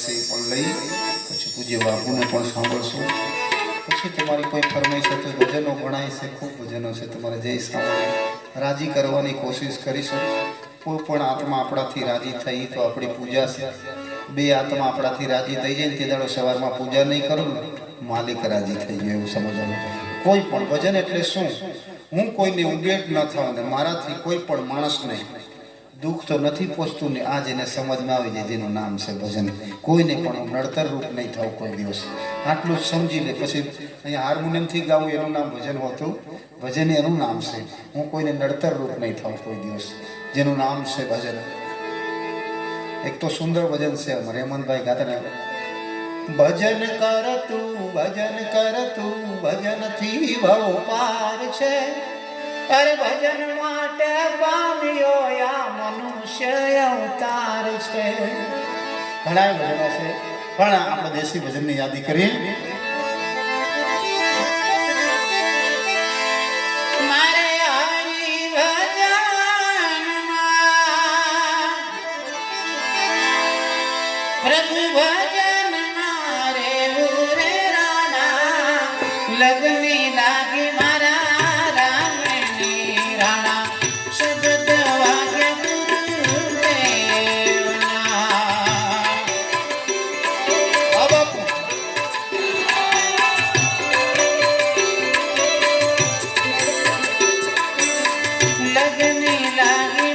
છે એ પણ લઈ પછી પૂજ્ય બાપુને પણ સાંભળશું। પછી તમારી કોઈ ફરમાઈશ હોય તો ભજનો ગણાય છે, ખૂબ ભજનો છે, તમારે જે સાંભળે રાજી કરવાની કોશિશ કરીશું। કોઈ પણ આત્મા આપણાથી રાજી થઈ તો આપણી પૂજા છે। બે આત્મા આપણાથી રાજી થઈ જાય ને તે દાડો સવારમાં પૂજા નહીં કરું ને માલિક રાજી થઈ ગયો એવું સમજવાનું। કોઈ પણ ભજન એટલે શું? હું કોઈને ઉગેટ ન થાઉં ને મારાથી કોઈ પણ માણસને દુઃખ તો નથી પહોંચતું ને આ જેને સમજમાં આવી જાય જેનું નામ છે ભજન। કોઈને પણ નડતર રૂપ નહીં થાવ કોઈ દિવસ, આટલું જ સમજી લે। પછી અહીંયા હાર્મોનિયમથી ગાવું એનું નામ ભજન હોતું, ભજન એનું નામ છે। હું કોઈને નડતર રૂપ નહીં થાવ કોઈ દિવસ, જેનું નામ છે ભજન। એક તો સુંદર ભજન છે અમારે હેમંતભાઈ ગાતા, ભજન કર તું ભજન થી ભવ પાર છે। અરે ભજન માટે પામ્યો આ મનુષ્ય અવતાર છે। ઘણા ભજનો છે પણ આપણે દેશી ભજનની યાદી કરીએ। પ્રભુ ભજન મારે રે રાણા લગની લાગી મારા રામની રાણા શબ્દ વાગ્ય લગની લાગી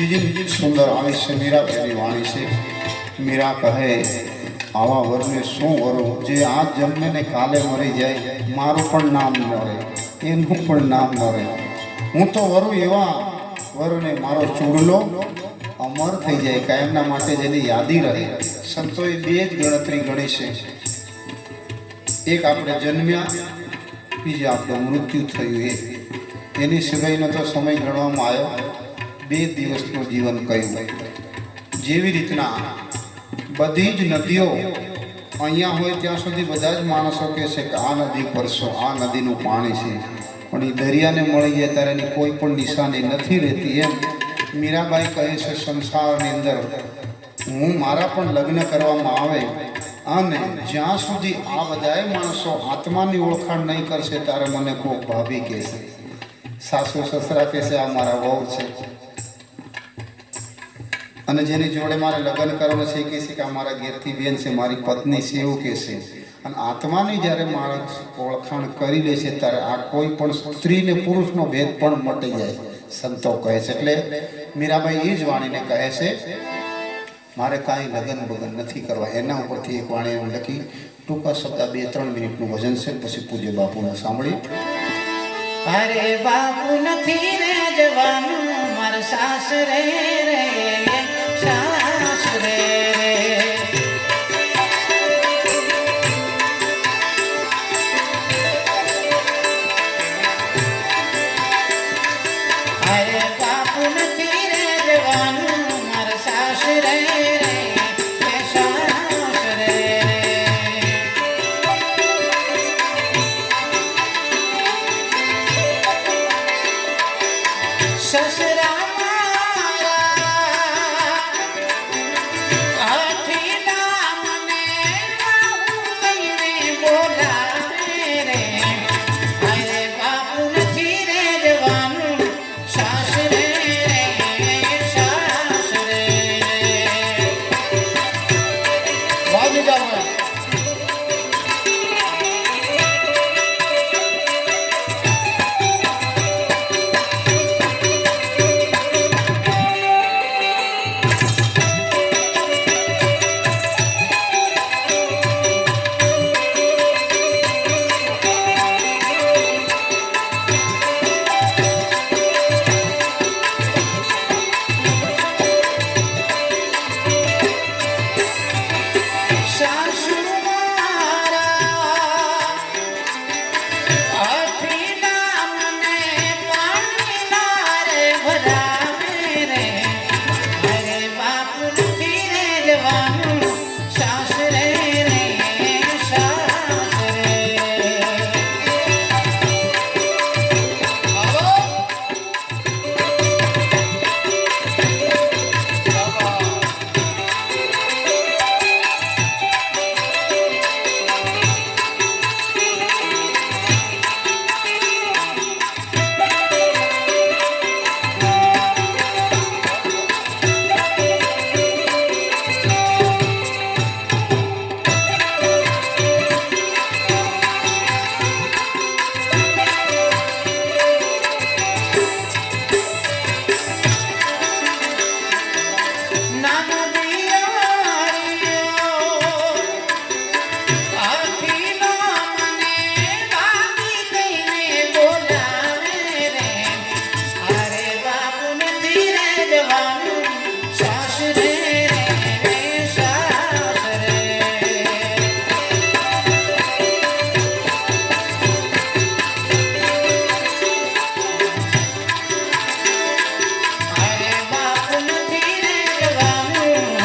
બીજી સુંદર આવી છે મીરાબાઈની વાણી છે. મીરા કહે આવા વરને શું વરું જે આજ જન્મે ને કાલે મરી જાય, મારું પણ નામ ન રહે, એનું પણ નામ ન રહે. હું તો વરું એવા વરને મારો ચૂડલો અમર થઈ જાય, કાયમના માટે જેની યાદી રહે. સંતોએ બે જ ગણતરી ગણી છે, એક આપણે જન્મ્યા, બીજું આપણું મૃત્યુ થયું. એની સિવાયનો તો સમય ગણવામાં આવ્યો, 2 દિવસનું જીવન કહ્યું. જેવી રીતના બધી જ નદીઓ અહીંયા હોય ત્યાં સુધી બધા જ માણસો કહે છે કે આ નદી પરસો, આ નદીનું પાણી છે, પણ એ દરિયાને મળી જાય ત્યારે એની કોઈ પણ નિશાની નથી રહેતી. એમ મીરાબાઈ કહે છે સંસારની અંદર હું મારા પણ લગ્ન કરવામાં આવે અને જ્યાં સુધી આ બધાય માણસો આત્માની ઓળખાણ નહીં કરશે ત્યારે મને કોઈ ભાભી કહેશે, સાસુ સસરા કહેશે આ મારા વહુ છે, અને જેની જોડે મારે લગ્ન કરવાનું છે એ કહેશે કે આ મારા ઘેરથી બેન છે, મારી પત્ની છે, એવું કહેશે. અને આત્માની જ્યારે માણસ ઓળખાણ કરી લે છે ત્યારે આ કોઈ પણ સ્ત્રી ને પુરુષનો ભેદ પણ મટી જાય, સંતો કહે છે. એટલે મીરાબાઈ એ જ વાણીને કહે છે મારે કાંઈ લગ્ન બગન નથી કરવા. એના ઉપરથી એક વાણી લખી, ટૂંકા શબ્દ 2-3 મિનિટનું ભજન છે, પછી પૂજ્ય બાપુને સાંભળી. અરે બાપુ નથી રે જવાનું મારા સાસરે રે, સાસરે રે. અરે બાપુ નથી રે જવાનું મારા સાસરે રે, સાસરે રે. સસરા મારા હાથીના મને કહીને બોલાવે રે. અરે બાપુ નથી રે જવાનું સાસરે રે, સાસરે રે. વાજી જાવ. સાસુ મારા હાથીના મને પાણીના રે ભરાવે રે. અરે બાપુ નથી રે જવાનું સાસરે રે, સાસરે. આવો. નાનો દિયારિયો હાથીનો મને વાગી કહીને બોલાવે રે. અરે બાપુ નથી રે જવાનું સાસરે રે, સાસરે. અરે બાપુ નથી રે જવાનું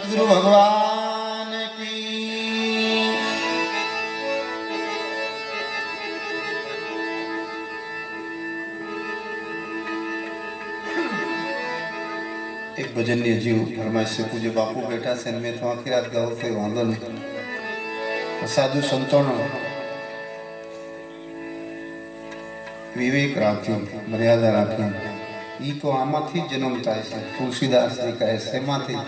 સદગુરુ ભગવાન કી એક ભજનની હજી ફરમાઈશ છે. પૂજ્ય બાપુ બેઠા છે ને મેં તો આખી રાત ગાઉં તો વાંધો નહીં. સાધુ સંતોનો વિવેક રાખ્યો, મર્યાદા રાખી, એ તો આમાંથી જ જન્મ થાય છે. તુલસીદાસજી કહે છે એમાંથી